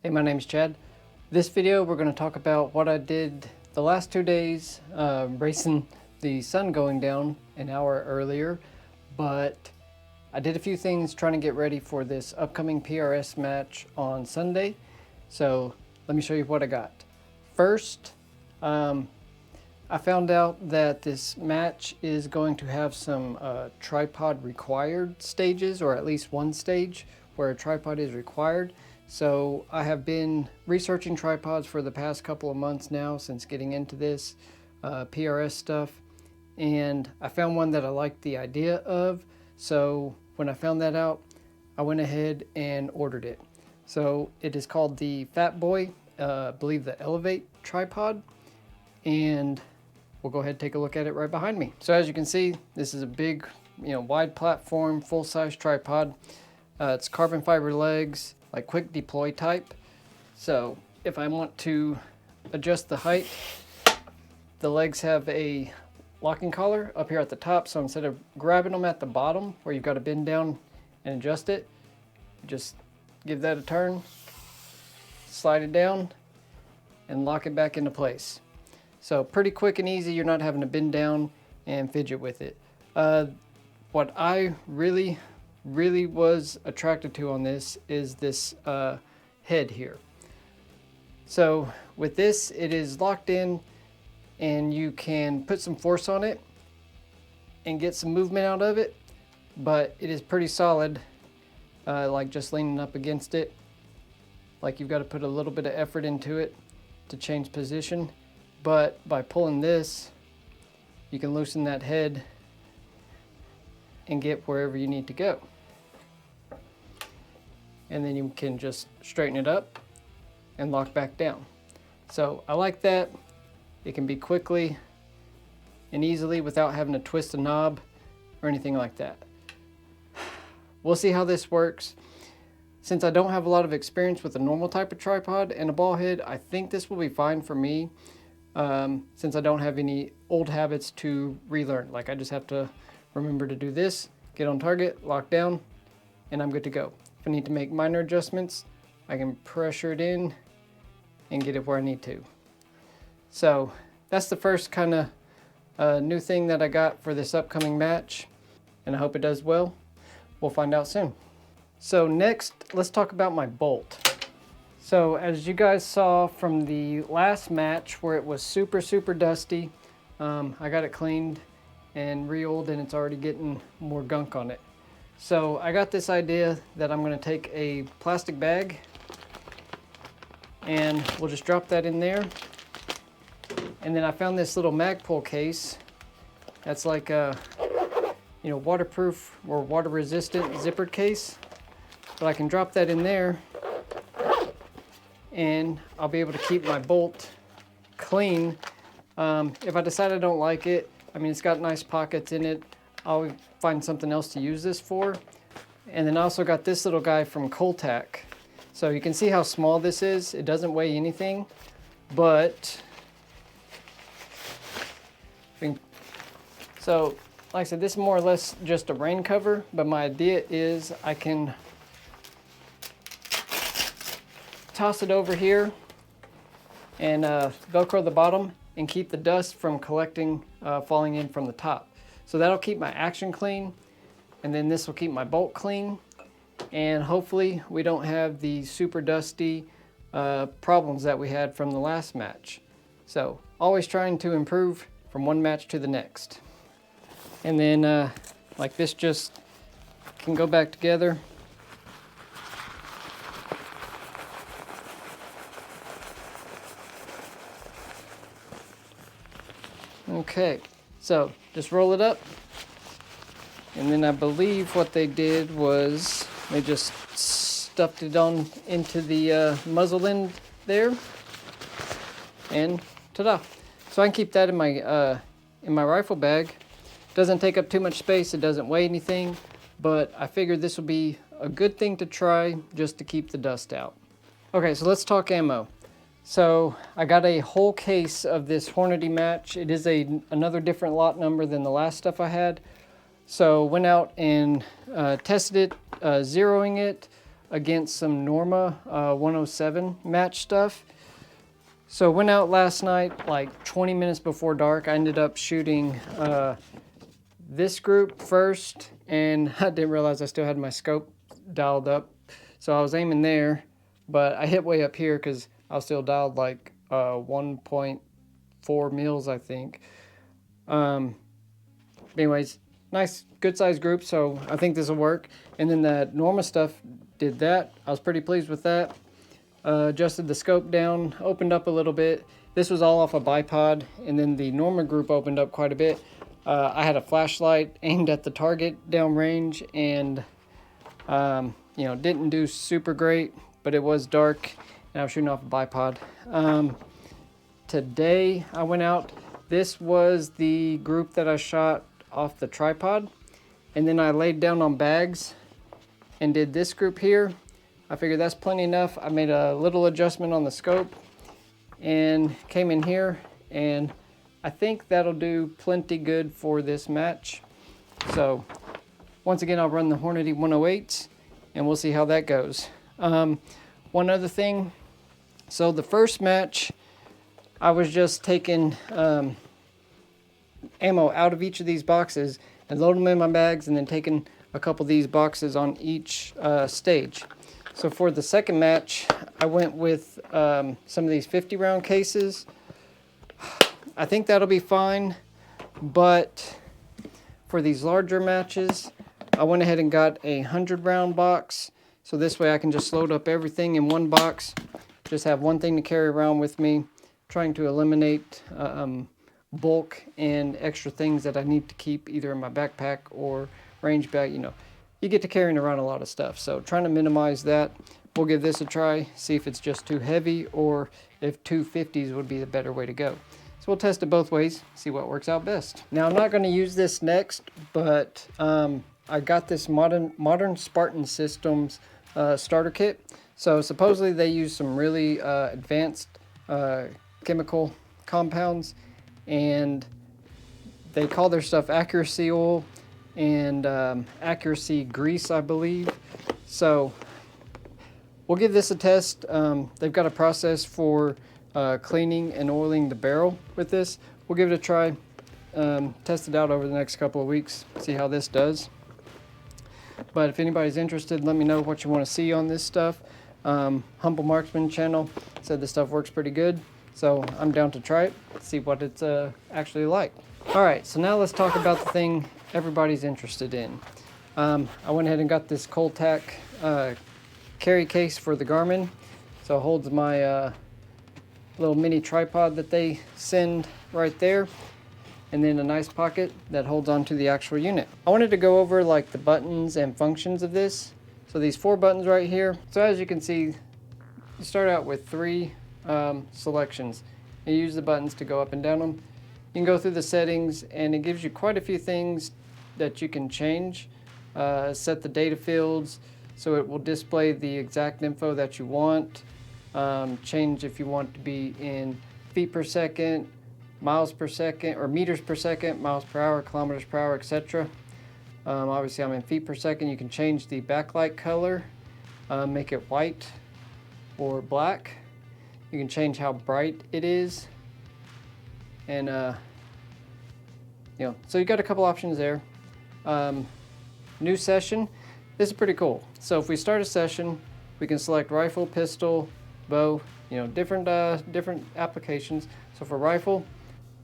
Hey, my name's Chad. This video we're going to talk about what I did the last 2 days, racing the sun going down an hour earlier, but I did a few things trying to get ready for this upcoming PRS match on Sunday. So let me show you what I got. First, I found out that this match is going to have some tripod required stages, or at least one stage where a tripod is required. So I have been researching tripods for the past couple of months now since getting into this PRS stuff, and I found one that I liked the idea of. So when I found that out, I went ahead and ordered it. So it is called the Fat Boy, I believe the Elevate tripod, and we'll go ahead and take a look at it right behind me. So as you can see, this is a big, wide platform, full-size tripod. It's carbon fiber legs, like quick deploy type. So if I want to adjust the height, the legs have a locking collar up here at the top. So instead of grabbing them at the bottom where you've got to bend down and adjust it, just give that a turn, slide it down, and lock it back into place. So pretty quick and easy. You're not having to bend down and fidget with it. What I really was attracted to on this is this head here. So with this, it is locked in and you can put some force on it and get some movement out of it, but it is pretty solid, like just leaning up against it. Like you've got to put a little bit of effort into it to change position, but by pulling this, you can loosen that head and get wherever you need to go. And then you can just straighten it up and lock back down. So I like that. It can be quickly and easily without having to twist a knob or anything like that. We'll see how this works. Since I don't have a lot of experience with a normal type of tripod and a ball head, I think this will be fine for me, since I don't have any old habits to relearn. Like I just have to remember to do this, get on target, lock down, and I'm good to go. If I need to make minor adjustments, I can pressure it in and get it where I need to. So that's the first kind of new thing that I got for this upcoming match, and I hope it does well. We'll find out soon. So next, let's talk about my bolt. So as you guys saw from the last match where it was super dusty, I got it cleaned and re-oiled, and it's already getting more gunk on it. So I got this idea that I'm going to take a plastic bag and we'll just drop that in there. And then I found this little Magpul case that's like a waterproof or water resistant zippered case. But I can drop that in there and I'll be able to keep my bolt clean. If I decide I don't like it, it's got nice pockets in it, I'll find something else to use this for. And then I also got this little guy from Coltac. So you can see how small this is. It doesn't weigh anything, but so like I said, this is more or less just a rain cover, but my idea is I can toss it over here and Velcro the bottom and keep the dust from collecting, falling in from the top. So that'll keep my action clean, and then this will keep my bolt clean, and hopefully we don't have the super dusty problems that we had from the last match. So always trying to improve from one match to the next. And then like this just can go back together. Okay, so just roll it up, and then I believe what they did was they just stuffed it on into the muzzle end there, and ta-da! So I can keep that in my rifle bag. Doesn't take up too much space, it doesn't weigh anything, but I figured this would be a good thing to try just to keep the dust out. Okay, so let's talk ammo. So I got a whole case of this Hornady match. It is another different lot number than the last stuff I had. So went out and tested it, zeroing it, against some Norma 107 match stuff. So went out last night like 20 minutes before dark. I ended up shooting this group first, and I didn't realize I still had my scope dialed up. So I was aiming there, but I hit way up here because I was still dialed like 1.4 mils, I think. Anyways, nice, good sized group, so I think this will work. And then the Norma stuff did that. I was pretty pleased with that. Adjusted the scope down, opened up a little bit. This was all off a bipod, and then the Norma group opened up quite a bit. I had a flashlight aimed at the target downrange, and you know, didn't do super great, but it was dark, and I was shooting off a bipod. Today I went out. This was the group that I shot off the tripod, and then I laid down on bags and did this group here. I figured that's plenty enough. I made a little adjustment on the scope and came in here, and I think that'll do plenty good for this match. So once again, I'll run the Hornady 108s and we'll see how that goes. One other thing, so the first match, I was just taking ammo out of each of these boxes and loading them in my bags, and then taking a couple of these boxes on each stage. So for the second match, I went with some of these 50 round cases. I think that'll be fine, but for these larger matches, I went ahead and got a 100 round box. So this way I can just load up everything in one box, just have one thing to carry around with me, trying to eliminate bulk and extra things that I need to keep either in my backpack or range bag. You know, you get to carrying around a lot of stuff, so trying to minimize that. We'll give this a try, see if it's just too heavy or if 250s would be the better way to go. So we'll test it both ways, see what works out best. Now I'm not going to use this next, but I got this modern Spartan Systems starter kit. So supposedly they use some really advanced chemical compounds, and they call their stuff accuracy oil and accuracy grease, I believe. So we'll give this a test. They've got a process for cleaning and oiling the barrel with this. We'll give it a try, test it out over the next couple of weeks, see how this does. But if anybody's interested, let me know what you want to see on this stuff. Humble Marksman channel said this stuff works pretty good, so I'm down to try it, see what it's actually like. Alright, so now let's talk about the thing everybody's interested in. I went ahead and got this Coltac carry case for the Garmin. So it holds my little mini tripod that they send right there, and then a nice pocket that holds onto the actual unit. I wanted to go over like the buttons and functions of this. So these 4 buttons right here. So as you can see, you start out with 3 selections. You use the buttons to go up and down them. You can go through the settings, and it gives you quite a few things that you can change. Set the data fields so it will display the exact info that you want. Change if you want to be in feet per second, miles per second, or meters per second, miles per hour, kilometers per hour, etc. Obviously I'm in feet per second. You can change the backlight color, make it white or black. You can change how bright it is, and you know, so you got a couple options there. New session. This is pretty cool. So if we start a session, we can select rifle, pistol, bow, you know, different applications. So for rifle,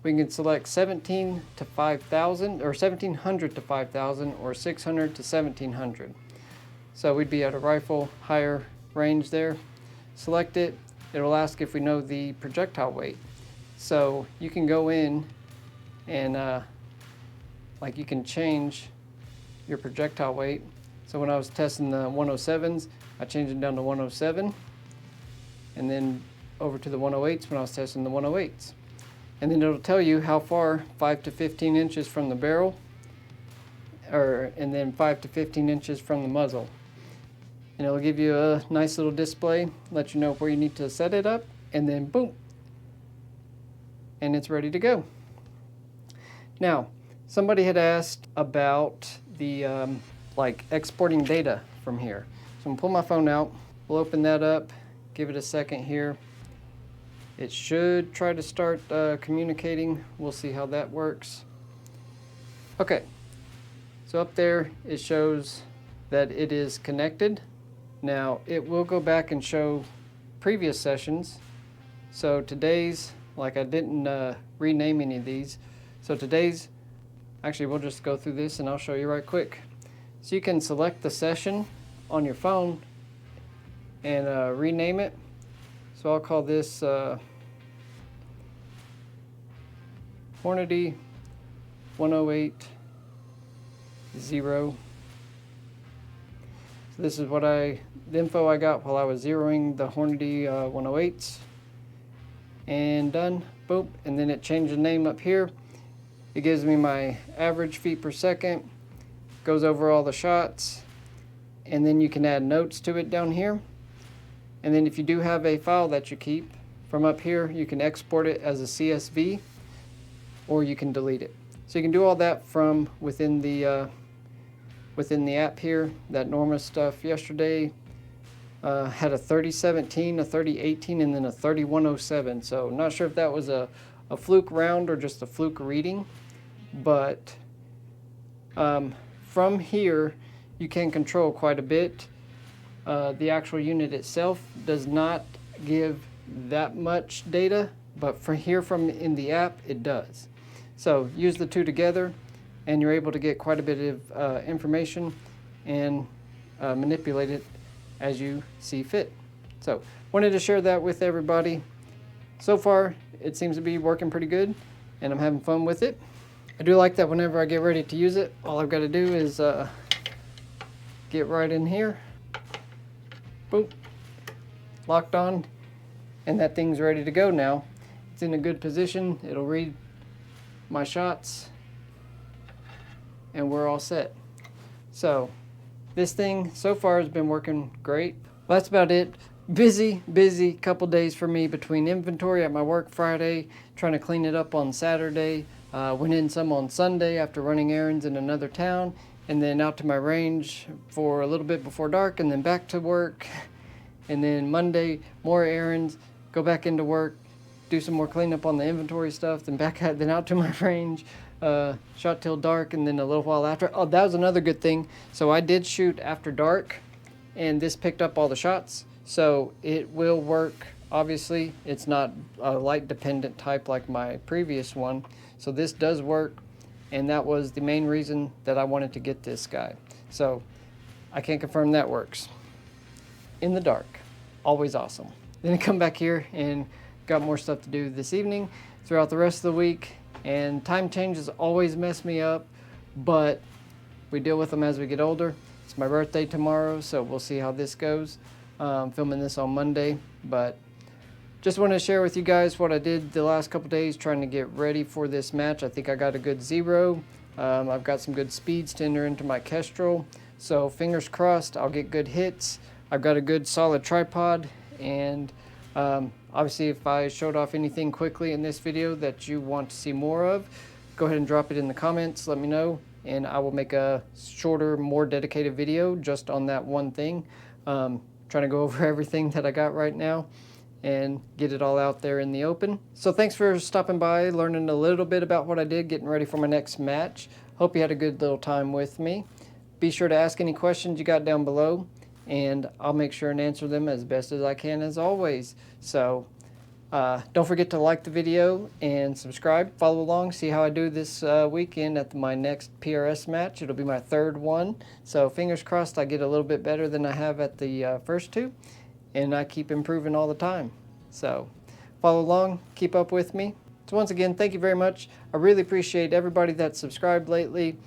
we can select 17 to 5,000, or 1,700 to 5,000, or 600 to 1,700. So we'd be at a rifle higher range there. Select it. It'll ask if we know the projectile weight. So you can go in and like you can change your projectile weight. So when I was testing the 107s, I changed it down to 107, and then over to the 108s when I was testing the 108s. And then it'll tell you how far, 5 to 15 inches from the barrel, and then 5 to 15 inches from the muzzle. And it'll give you a nice little display, let you know where you need to set it up, and then boom, and it's ready to go. Now, somebody had asked about the like exporting data from here. So I'm gonna pull my phone out. We'll open that up, give it a second here. It should try to start communicating. We'll see how that works. Okay, so up there it shows that it is connected. Now it will go back and show previous sessions. So today's, like I didn't rename any of these. So today's, actually we'll just go through this and I'll show you right quick. So you can select the session on your phone and rename it. So I'll call this Hornady 1080. So this is what the info I got while I was zeroing the Hornady 108s. And done, boom, and then it changed the name up here. It gives me my average feet per second, goes over all the shots, and then you can add notes to it down here. And then if you do have a file that you keep from up here, you can export it as a CSV, or you can delete it. So you can do all that from within the app here. That Norma stuff yesterday had a 3017, a 3018, and then a 3107. So not sure if that was a fluke round or just a fluke reading, but from here you can control quite a bit. The actual unit itself does not give that much data, but from in the app it does. So use the two together and you're able to get quite a bit of information and manipulate it as you see fit. So wanted to share that with everybody. So far it seems to be working pretty good and I'm having fun with it. I do like that whenever I get ready to use it, all I've got to do is get right in here, boom, locked on, and that thing's ready to go now. It's in a good position, it'll read my shots, and we're all set. So this thing so far has been working great. Well, that's about it. Busy couple days for me between inventory at my work Friday, trying to clean it up on Saturday, went in some on Sunday after running errands in another town, and then out to my range for a little bit before dark, and then back to work, and then Monday more errands, go back into work, do some more cleanup on the inventory stuff, then then out to my range, shot till dark, and then a little while after. Oh, that was another good thing. So I did shoot after dark, and this picked up all the shots. So it will work. Obviously, it's not a light dependent type like my previous one. So this does work, and that was the main reason that I wanted to get this guy. So I can confirm that works. In the dark, always awesome. Then I come back here and got more stuff to do this evening, throughout the rest of the week, and time changes always mess me up, but we deal with them as we get older. It's my birthday tomorrow, so we'll see how this goes. Filming this on Monday, but just wanted to share with you guys what I did the last couple days trying to get ready for this match. I think I got a good zero. I've got some good speeds to enter into my Kestrel, so fingers crossed I'll get good hits. I've got a good solid tripod, and obviously if I showed off anything quickly in this video that you want to see more of, go ahead and drop it in the comments, let me know, and I will make a shorter, more dedicated video just on that one thing. Trying to go over everything that I got right now and get it all out there in the open. So thanks for stopping by, learning a little bit about what I did, getting ready for my next match. Hope you had a good little time with me. Be sure to ask any questions you got down below, and I'll make sure and answer them as best as I can as always. So don't forget to like the video and subscribe, follow along, see how I do this weekend at my next PRS match. It'll be my third one, so fingers crossed I get a little bit better than I have at the first two, and I keep improving all the time. So follow along, keep up with me. So once again, thank you very much. I really appreciate everybody that's subscribed lately.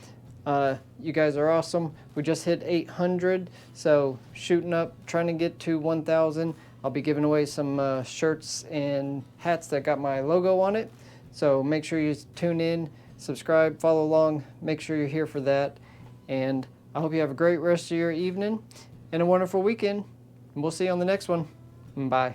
You guys are awesome. We just hit 800, so shooting up, trying to get to 1,000. I'll be giving away some shirts and hats that got my logo on it. So make sure you tune in, subscribe, follow along, make sure you're here for that. And I hope you have a great rest of your evening and a wonderful weekend. And we'll see you on the next one. Bye.